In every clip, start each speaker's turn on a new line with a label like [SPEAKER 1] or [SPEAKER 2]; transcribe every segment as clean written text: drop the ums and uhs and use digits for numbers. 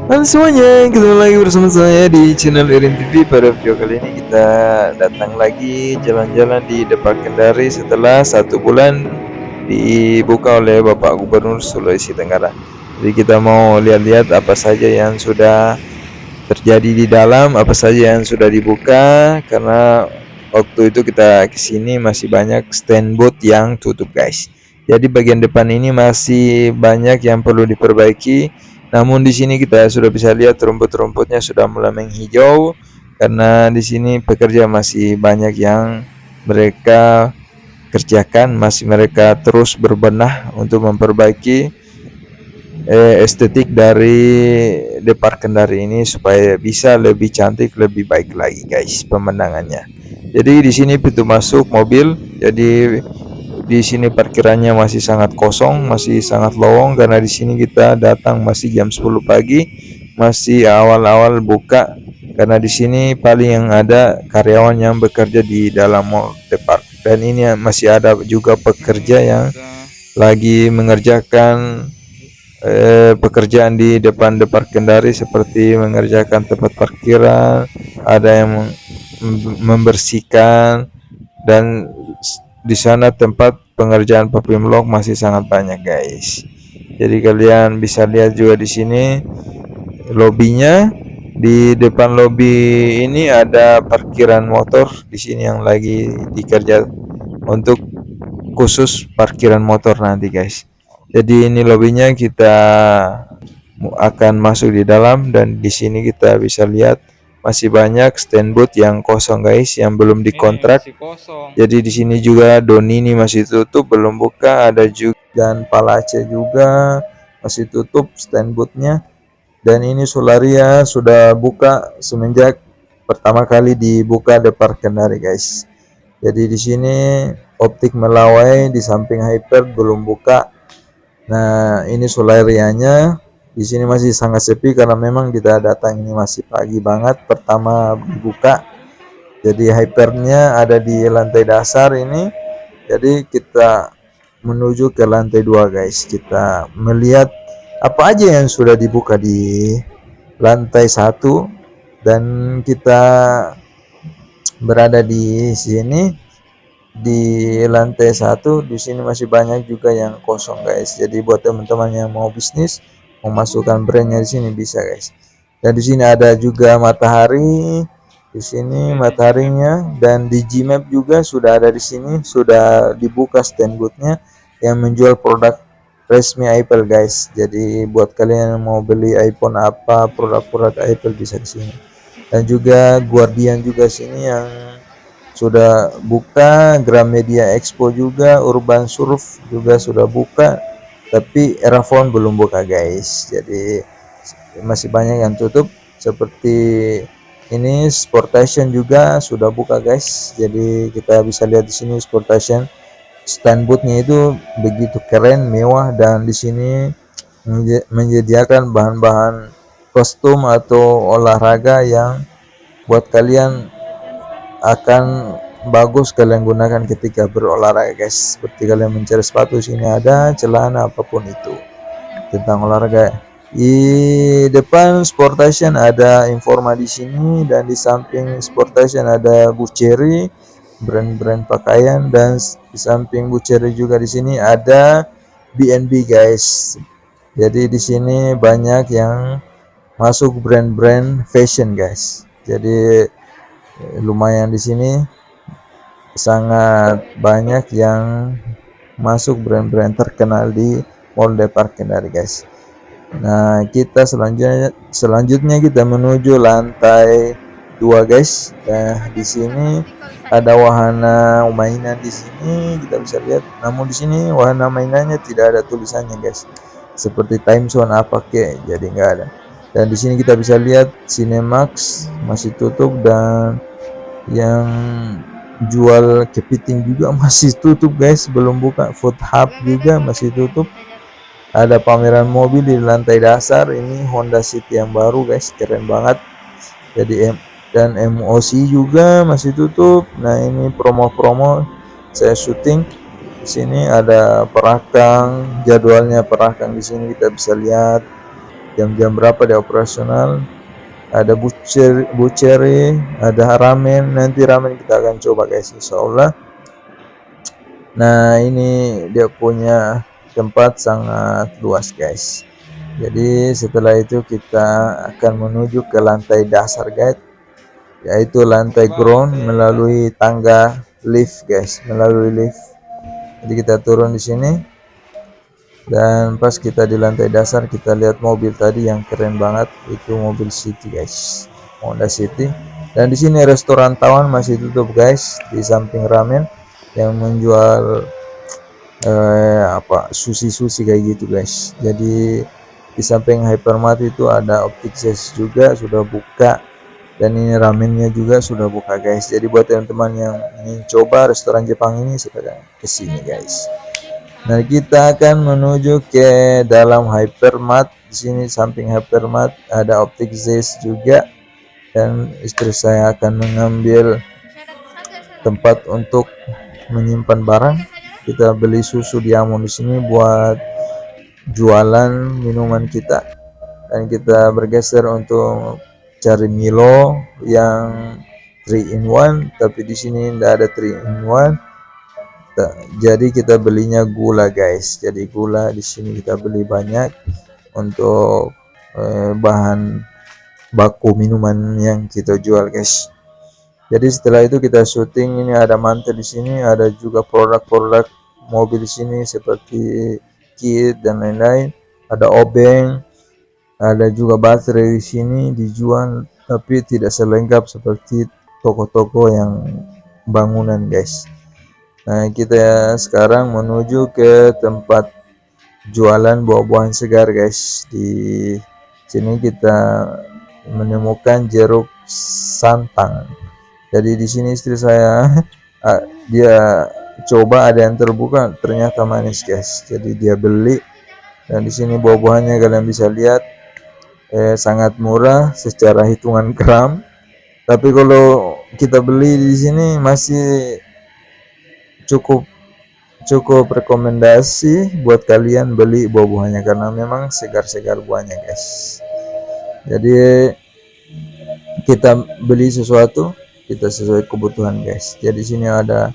[SPEAKER 1] Halo semuanya, ketemu lagi bersama saya di channel Irin TV. Pada video kali ini kita datang lagi jalan-jalan di Depak Kendari setelah 1 bulan dibuka oleh Bapak Gubernur Sulawesi Tenggara. Jadi kita mau lihat-lihat apa saja yang sudah terjadi di dalam, apa saja yang sudah dibuka, karena waktu itu kita kesini masih banyak stand booth yang tutup guys. Jadi bagian depan ini masih banyak yang perlu diperbaiki, namun di sini kita sudah bisa lihat rumput-rumputnya sudah mulai menghijau, karena di sini pekerja masih banyak yang mereka kerjakan, masih mereka terus berbenah untuk memperbaiki estetik dari Depar Kendari ini supaya bisa lebih cantik, lebih baik lagi guys pemandangannya. Jadi di sini pintu masuk mobil, jadi di sini parkirannya masih sangat kosong, masih sangat lowong karena di sini kita datang masih jam 10 pagi, masih awal-awal buka, karena di sini paling yang ada karyawan yang bekerja di dalam mall Depar. Dan ini masih ada juga pekerja yang lagi mengerjakan pekerjaan di depan Kendari seperti mengerjakan tempat parkiran, ada yang membersihkan, dan di sana tempat pengerjaan papim log masih sangat banyak guys. Jadi kalian bisa lihat juga di sini lobinya. Di depan lobi ini ada parkiran motor di sini yang lagi dikerja untuk khusus parkiran motor nanti guys. Jadi ini lobbynya, kita akan masuk di dalam dan di sini kita bisa lihat masih banyak stand booth yang kosong guys, yang belum
[SPEAKER 2] Ini
[SPEAKER 1] dikontrak.
[SPEAKER 2] masih kosong.
[SPEAKER 1] Jadi di sini juga Donini masih tutup, belum buka. Ada juga dan Palace juga masih tutup stand boothnya. Dan ini Solaria sudah buka semenjak pertama kali dibuka Depar Kendari guys. Jadi di sini Optik Melawai di samping Hyper belum buka. Nah, ini Solarianya di sini masih sangat sepi karena memang kita datang ini masih pagi banget pertama dibuka. Jadi Hypernya ada di lantai dasar ini. Jadi kita menuju ke lantai 2 guys. Kita melihat apa aja yang sudah dibuka di lantai 1 dan kita berada di sini di lantai 1. Di sini masih banyak juga yang kosong guys. Jadi buat teman-teman yang mau bisnis, memasukkan brandnya di sini bisa guys. Dan di sini ada juga matahari. Di sini
[SPEAKER 2] Ini
[SPEAKER 1] mataharinya, dan di Gmap juga sudah ada di sini, sudah dibuka stand boothnya yang menjual produk resmi Apple guys. Jadi buat kalian yang mau beli iPhone apa, produk-produk Apple bisa di sini. Dan juga Guardian juga sini yang sudah buka, Gramedia Expo juga, Urban Surf juga sudah buka, tapi Erafone belum buka guys. Jadi masih banyak yang tutup, seperti ini Sportation juga sudah buka guys. Jadi kita bisa lihat di sini Sportation stand boothnya itu begitu keren, mewah, dan di sini menyediakan bahan-bahan kostum atau olahraga yang buat kalian akan bagus kalian gunakan ketika berolahraga guys. Seperti kalian mencari sepatu, sini ada celana apapun itu tentang olahraga. Di depan Sportation ada Informa di sini, dan di samping Sportation ada Buceri, brand-brand pakaian, dan di samping Buceri juga di sini ada BNB guys. Jadi di sini banyak yang masuk brand-brand fashion guys. Jadi lumayan di sini sangat banyak yang masuk brand-brand terkenal di Mall Depar Kendari guys. Nah, kita selanjutnya kita menuju lantai 2 guys. Nah, di sini ada wahana mainan di sini kita bisa lihat. Namun di sini wahana mainannya tidak ada tulisannya guys. Seperti time zone apa kek, jadi nggak ada. Dan di sini kita bisa lihat Cinemax masih tutup, dan yang jual kepiting juga masih tutup guys, belum buka. Food Hub juga masih tutup. Ada pameran mobil di lantai dasar, ini Honda City yang baru guys, keren banget. Jadi dan MOC juga masih tutup. Nah, ini promo-promo saya syuting. Di sini ada perakang, jadwalnya perakang di sini kita bisa lihat. jam-jam berapa dia operasional. Ada butchery, ada ramen. Nanti ramen kita akan coba guys, insyaallah. Nah, ini dia punya tempat sangat luas guys. Jadi setelah itu kita akan menuju ke lantai dasar guys, yaitu lantai ground melalui tangga lift guys, melalui lift. Jadi kita turun di sini, dan pas kita di lantai dasar kita lihat mobil tadi yang keren banget, itu mobil City guys, Honda City. Dan di sini restoran Tawan masih tutup guys, di samping ramen yang menjual sushi kayak gitu guys. Jadi di samping hypermart itu ada Optik Zest juga sudah buka, dan ini ramennya juga sudah buka guys. Jadi buat teman-teman yang ingin coba restoran Jepang ini, silahkan kesini guys. Nah, kita akan menuju ke dalam hypermart. Di sini samping hypermart ada Optik Zest juga, dan istri saya akan mengambil tempat untuk menyimpan barang. Kita beli susu diamond di sini buat jualan minuman kita, dan kita bergeser untuk cari Milo yang 3 in 1, tapi di sini tidak ada 3 in 1. Jadi kita belinya gula guys. Jadi gula di sini kita beli banyak untuk bahan baku minuman yang kita jual guys. Jadi setelah itu kita syuting. Ini ada mantel di sini, ada juga produk-produk mobil di sini seperti kit dan lain-lain. Ada obeng, ada juga baterai di sini dijual, tapi tidak selengkap seperti toko-toko yang bangunan guys. Nah, kita sekarang menuju ke tempat jualan buah-buahan segar guys. Di sini kita menemukan jeruk santang. Jadi di sini istri saya dia coba, ada yang terbuka ternyata manis guys. Jadi dia beli, dan di sini buah-buahannya kalian bisa lihat sangat murah secara hitungan gram. Tapi kalau kita beli di sini masih cukup rekomendasi buat kalian beli buah-buahnya, karena memang segar-segar buahnya guys. Jadi kita beli sesuatu kita sesuai kebutuhan guys. Jadi sini ada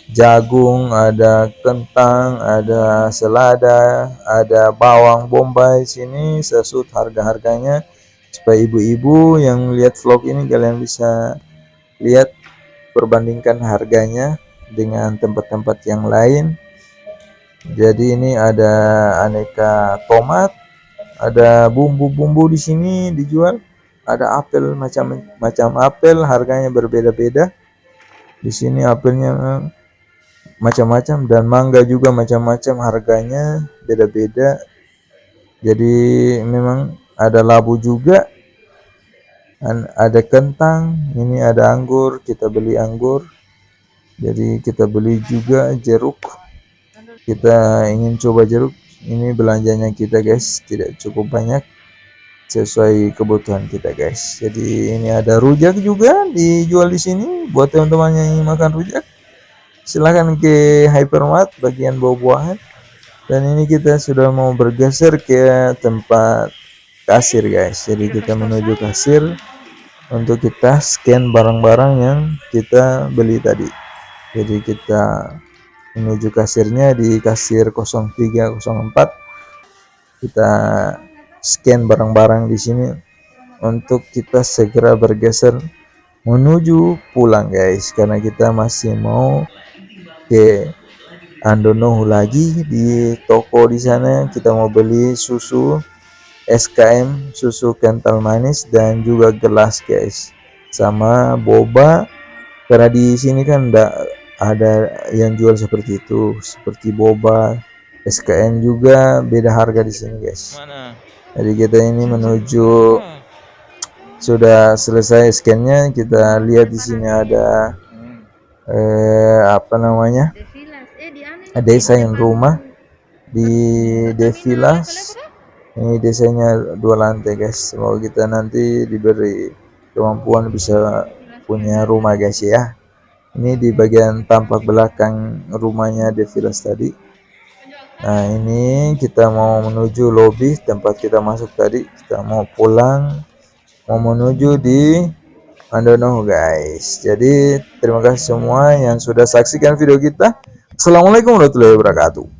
[SPEAKER 1] jagung, ada kentang, ada selada, ada bawang bombay. Sini sesut harga-harganya supaya ibu-ibu yang lihat vlog ini kalian bisa lihat, perbandingkan harganya dengan tempat-tempat yang lain. Jadi ini ada aneka tomat, ada bumbu-bumbu di sini dijual, ada apel, macam-macam apel, harganya berbeda-beda. Di sini apelnya macam-macam, dan mangga juga macam-macam, harganya beda-beda. Jadi memang ada labu juga, ada kentang, ini ada anggur, kita beli anggur. Jadi kita beli juga jeruk, kita ingin coba jeruk. Ini belanjanya kita guys, tidak cukup banyak, sesuai kebutuhan kita guys. Jadi ini ada rujak juga dijual di sini. Buat teman-teman yang ingin makan rujak, silahkan ke hypermart bagian buah-buahan. Dan ini kita sudah mau bergeser ke tempat kasir guys. Jadi kita menuju kasir untuk kita scan barang-barang yang kita beli tadi. Jadi kita menuju kasirnya di kasir 0304. Kita scan barang-barang di sini untuk kita segera bergeser menuju pulang guys, karena kita masih mau ke Andonohu lagi. Di toko di sana kita mau beli susu SKM, susu kental manis, dan juga gelas guys, sama boba. Karena di sini kan enggak ada yang jual seperti itu, seperti boba, SKM juga beda harga di sini guys. Jadi kita ini menuju, sudah selesai scannya. Kita lihat di sini ada desain rumah di Devilas. Ini desainnya 2 lantai guys. Semoga kita nanti diberi kemampuan bisa punya rumah guys ya. Ini di bagian tampak belakang rumahnya Devilas tadi. Nah, ini kita mau menuju lobi tempat kita masuk tadi. Kita mau pulang, mau menuju di Mandono, guys. Jadi, terima kasih semua yang sudah saksikan video kita. Assalamualaikum warahmatullahi wabarakatuh.